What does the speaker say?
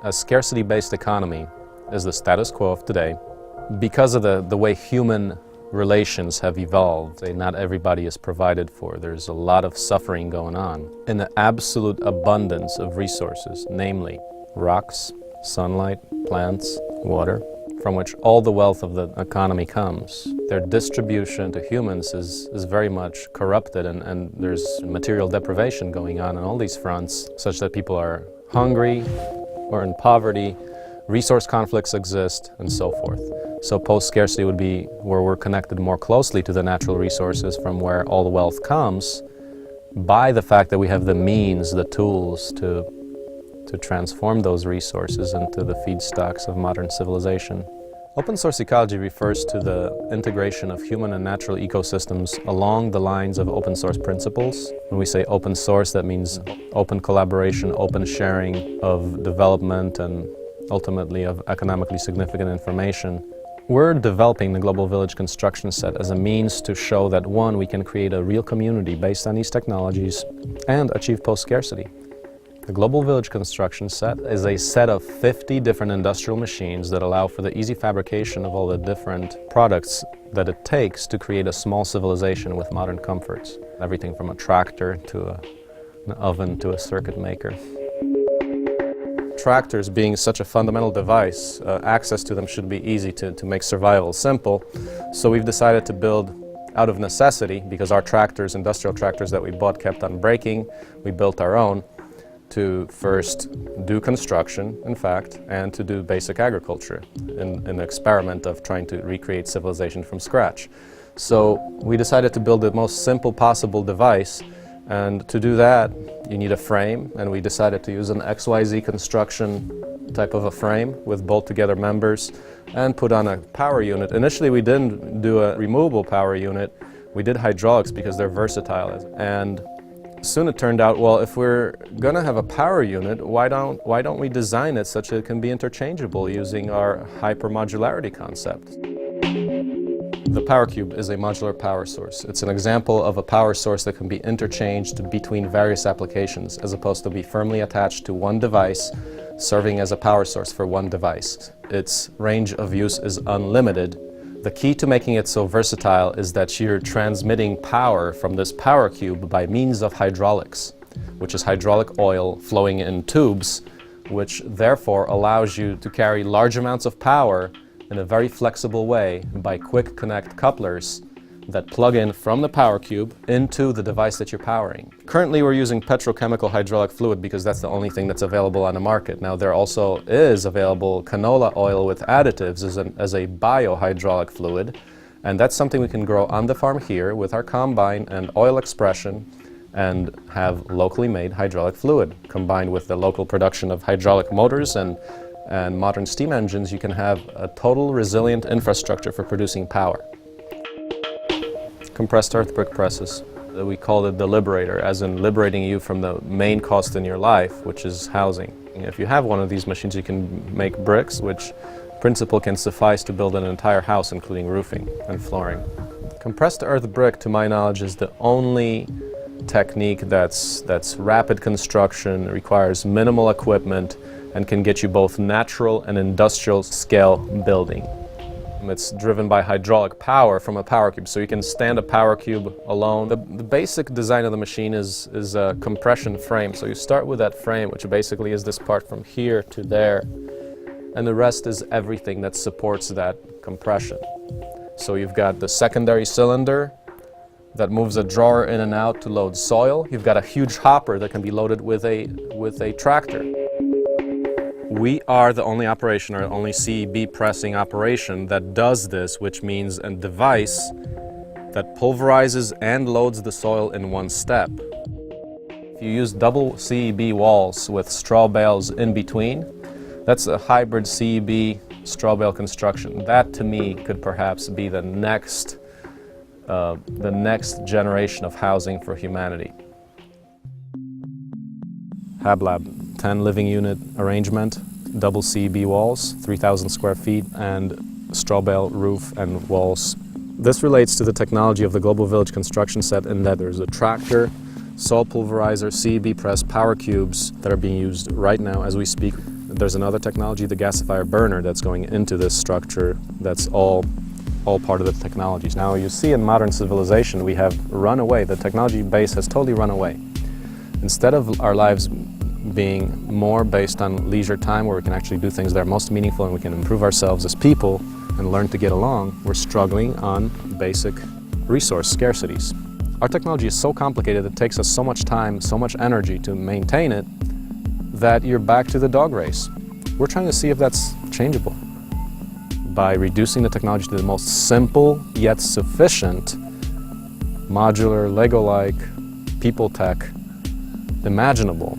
A scarcity-based economy is the status quo of today because of the way human relations have evolved. Not everybody is provided for. There's a lot of suffering going on. In the absolute abundance of resources, namely rocks, sunlight, plants, water, from which all the wealth of the economy comes. Their distribution to humans is very much corrupted, and there's material deprivation going on all these fronts, such that people are hungry or in poverty, resource conflicts exist, and so forth. So post-scarcity would be where we're connected more closely to the natural resources from where all the wealth comes by the fact that we have the means, the tools to transform those resources into the feedstocks of modern civilization. Open source ecology refers to the integration of human and natural ecosystems along the lines of open source principles. When we say open source, that means open collaboration, open sharing of development and ultimately of economically significant information. We're developing the Global Village Construction Set as a means to show that, one, we can create a real community based on these technologies and achieve post-scarcity. The Global Village Construction Set is a set of 50 different industrial machines that allow for the easy fabrication of all the different products that it takes to create a small civilization with modern comforts. Everything from a tractor to an oven to a circuit maker. Tractors being such a fundamental device, access to them should be easy to make survival simple. So we've decided to build out of necessity, because our tractors, industrial tractors that we bought, kept on breaking. We built our own to first do construction, in fact, and to do basic agriculture in an experiment of trying to recreate civilization from scratch. So we decided to build the most simple possible device, and to do that you need a frame, and we decided to use an XYZ construction type of a frame with bolt together members and put on a power unit. Initially we didn't do a removable power unit, we did hydraulics because they're versatile, and soon it turned out, well, if we're going to have a power unit, why don't we design it such that it can be interchangeable using our hypermodularity concept? The power cube is a modular power source. It's an example of a power source that can be interchanged between various applications, as opposed to be firmly attached to one device, serving as a power source for one device. Its range of use is unlimited. The key to making it so versatile is that you're transmitting power from this power cube by means of hydraulics, which is hydraulic oil flowing in tubes, which therefore allows you to carry large amounts of power in a very flexible way by quick connect couplers that plug in from the power cube into the device that you're powering. Currently we're using petrochemical hydraulic fluid because that's the only thing that's available on the market. Now there also is available canola oil with additives as a biohydraulic fluid, and that's something we can grow on the farm here with our combine and oil expression and have locally made hydraulic fluid. Combined with the local production of hydraulic motors and modern steam engines, you can have a total resilient infrastructure for producing power. Compressed earth brick presses. We call it the liberator, as in liberating you from the main cost in your life, which is housing. If you have one of these machines, you can make bricks, which in principle can suffice to build an entire house, including roofing and flooring. Compressed earth brick, to my knowledge, is the only technique that's rapid construction, requires minimal equipment, and can get you both natural and industrial scale building. It's driven by hydraulic power from a power cube, so you can stand a power cube alone. The basic design of the machine is a compression frame. So you start with that frame, which basically is this part from here to there, and the rest is everything that supports that compression. So you've got the secondary cylinder that moves a drawer in and out to load soil. You've got a huge hopper that can be loaded with a tractor. We are the only operation, or only CEB pressing operation that does this, which means a device that pulverizes and loads the soil in one step. If you use double CEB walls with straw bales in between, that's a hybrid CEB straw bale construction. That, to me, could perhaps be the next generation of housing for humanity. HabLab. 10 living unit arrangement, double CEB walls, 3,000 square feet, and straw bale roof and walls. This relates to the technology of the Global Village Construction Set in that there's a tractor, soil pulverizer, CEB press, power cubes that are being used right now as we speak. There's another technology, the gasifier burner, that's going into this structure. That's all part of the technologies. Now you see in modern civilization we have run away. The technology base has totally run away. Instead of our lives being more based on leisure time where we can actually do things that are most meaningful and we can improve ourselves as people and learn to get along, we're struggling on basic resource scarcities. Our technology is so complicated, it takes us so much time, so much energy to maintain it, that you're back to the dog race. We're trying to see if that's changeable by reducing the technology to the most simple yet sufficient, modular, Lego-like, people tech imaginable.